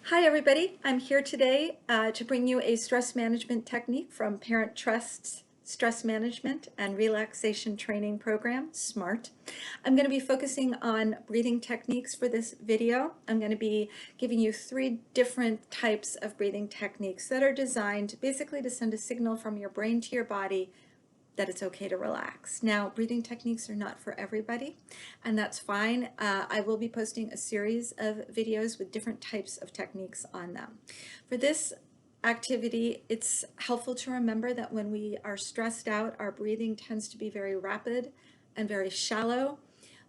Hi everybody, I'm here today to bring you a stress management technique from Parent Trust's Stress Management and Relaxation Training Program, SMART. I'm going to be focusing on breathing techniques for this video. I'm going to be giving you 3 different types of breathing techniques that are designed basically to send a signal from your brain to your body that it's okay to relax. Now, breathing techniques are not for everybody, and that's fine. I will be posting a series of videos with different types of techniques on them. For this activity, it's helpful to remember that when we are stressed out, our breathing tends to be very rapid and very shallow,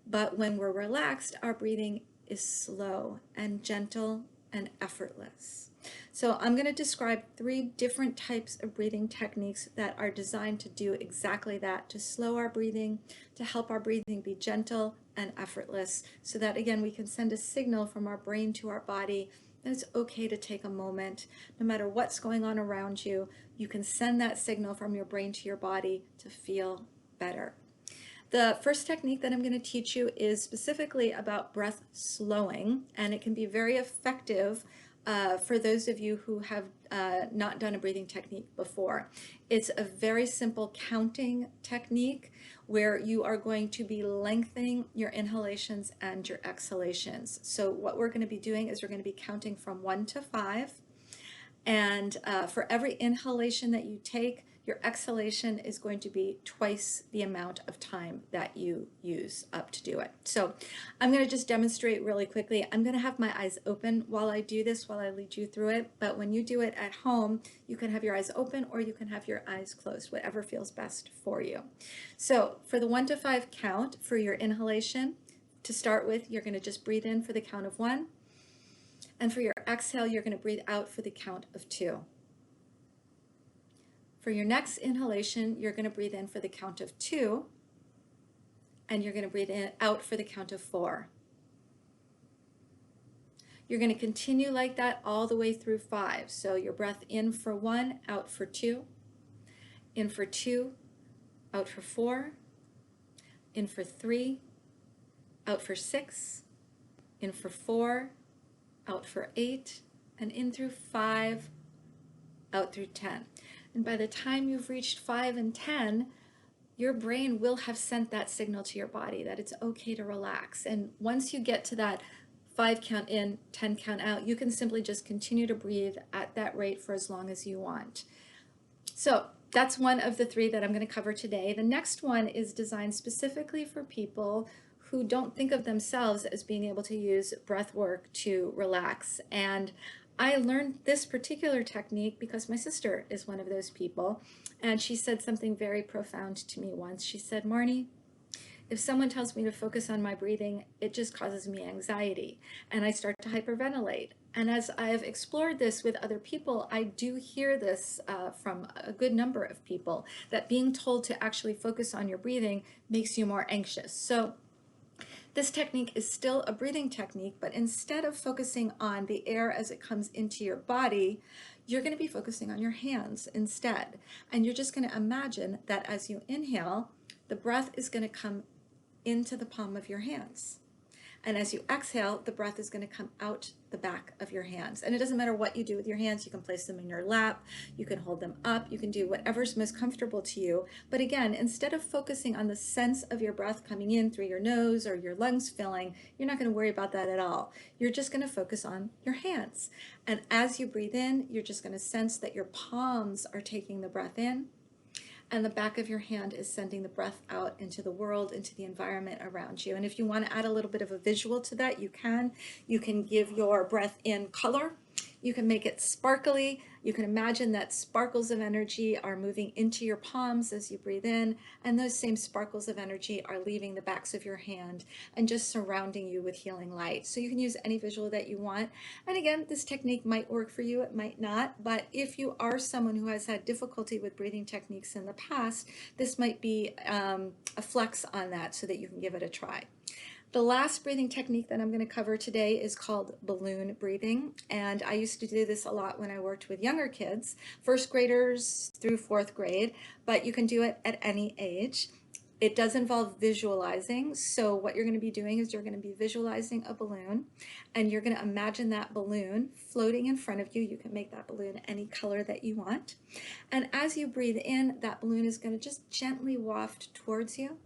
but when we're relaxed, our breathing is slow and gentle and effortless. So I'm going to describe 3 different types of breathing techniques that are designed to do exactly that, to slow our breathing, to help our breathing be gentle and effortless, so that again we can send a signal from our brain to our body that it's okay to take a moment. No matter what's going on around you, you can send that signal from your brain to your body to feel better. The first technique that I'm going to teach you is specifically about breath slowing, and it can be very effective for those of you who have not done a breathing technique before. It's a very simple counting technique where you are going to be lengthening your inhalations and your exhalations. So what we're going to be doing is we're going to be counting from 1 to 5. And for every inhalation that you take, your exhalation is going to be twice the amount of time that you use up to do it. So I'm going to just demonstrate really quickly. I'm going to have my eyes open while I do this, while I lead you through it. But when you do it at home, you can have your eyes open or you can have your eyes closed, whatever feels best for you. So for the 1 to 5 count for your inhalation, to start with, you're going to just breathe in for the count of 1. And for your exhale, you're going to breathe out for the count of 2. For your next inhalation, you're going to breathe in for the count of 2, and you're going to breathe out for the count of 4. You're going to continue like that all the way through 5. So your breath in for 1, out for 2, in for 2, out for 4, in for 3, out for 6, in for 4, out for 8, and in through 5, out through 10. And by the time you've reached 5 and 10, your brain will have sent that signal to your body that it's okay to relax. And once you get to that 5 count in, 10 count out, you can simply just continue to breathe at that rate for as long as you want. So that's one of the 3 that I'm going to cover today. The next one is designed specifically for people who don't think of themselves as being able to use breath work to relax. And I learned this particular technique because my sister is one of those people, and she said something very profound to me once. She said, "Marnie, if someone tells me to focus on my breathing, it just causes me anxiety, and I start to hyperventilate." And as I've explored this with other people, I do hear this from a good number of people, that being told to actually focus on your breathing makes you more anxious. So this technique is still a breathing technique, but instead of focusing on the air as it comes into your body, you're going to be focusing on your hands instead. And you're just going to imagine that as you inhale, the breath is going to come into the palm of your hands. And as you exhale, the breath is going to come out the back of your hands. And it doesn't matter what you do with your hands. You can place them in your lap, you can hold them up, you can do whatever's most comfortable to you. But again, instead of focusing on the sense of your breath coming in through your nose or your lungs filling, you're not going to worry about that at all. You're just going to focus on your hands. And as you breathe in, you're just going to sense that your palms are taking the breath in, and the back of your hand is sending the breath out into the world, into the environment around you. And if you want to add a little bit of a visual to that, you can. You can give your breath in color. You can make it sparkly. You can imagine that sparkles of energy are moving into your palms as you breathe in, and those same sparkles of energy are leaving the backs of your hand and just surrounding you with healing light. So you can use any visual that you want. And again, this technique might work for you, it might not, but if you are someone who has had difficulty with breathing techniques in the past, this might be a flex on that so that you can give it a try. The last breathing technique that I'm going to cover today is called balloon breathing, and I used to do this a lot when I worked with younger kids, first graders through 4th grade, but you can do it at any age. It does involve visualizing. So what you're going to be doing is you're going to be visualizing a balloon, and you're going to imagine that balloon floating in front of you. You can make that balloon any color that you want. And as you breathe in, that balloon is going to just gently waft towards you.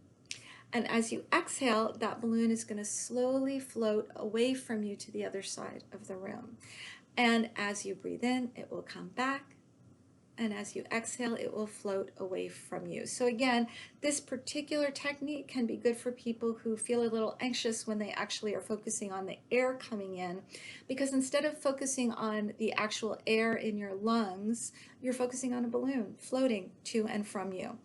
And as you exhale, that balloon is going to slowly float away from you to the other side of the room. And as you breathe in, it will come back. And as you exhale, it will float away from you. So again, this particular technique can be good for people who feel a little anxious when they actually are focusing on the air coming in, because instead of focusing on the actual air in your lungs, you're focusing on a balloon floating to and from you.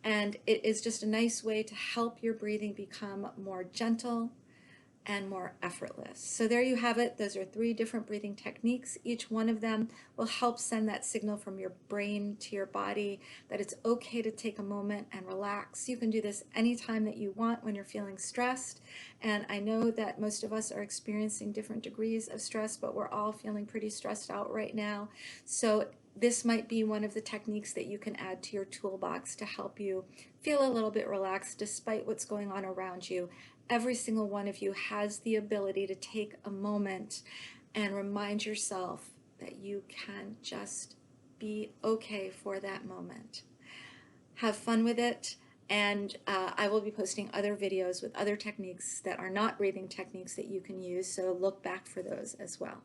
And it is just a nice way to help your breathing become more gentle and more effortless. So there you have it. Those are 3 different breathing techniques. Each one of them will help send that signal from your brain to your body that it's okay to take a moment and relax. You can do this anytime that you want when you're feeling stressed. And I know that most of us are experiencing different degrees of stress, but we're all feeling pretty stressed out right now. So this might be one of the techniques that you can add to your toolbox to help you feel a little bit relaxed despite what's going on around you. Every single one of you has the ability to take a moment and remind yourself that you can just be okay for that moment. Have fun with it, and I will be posting other videos with other techniques that are not breathing techniques that you can use, so look back for those as well.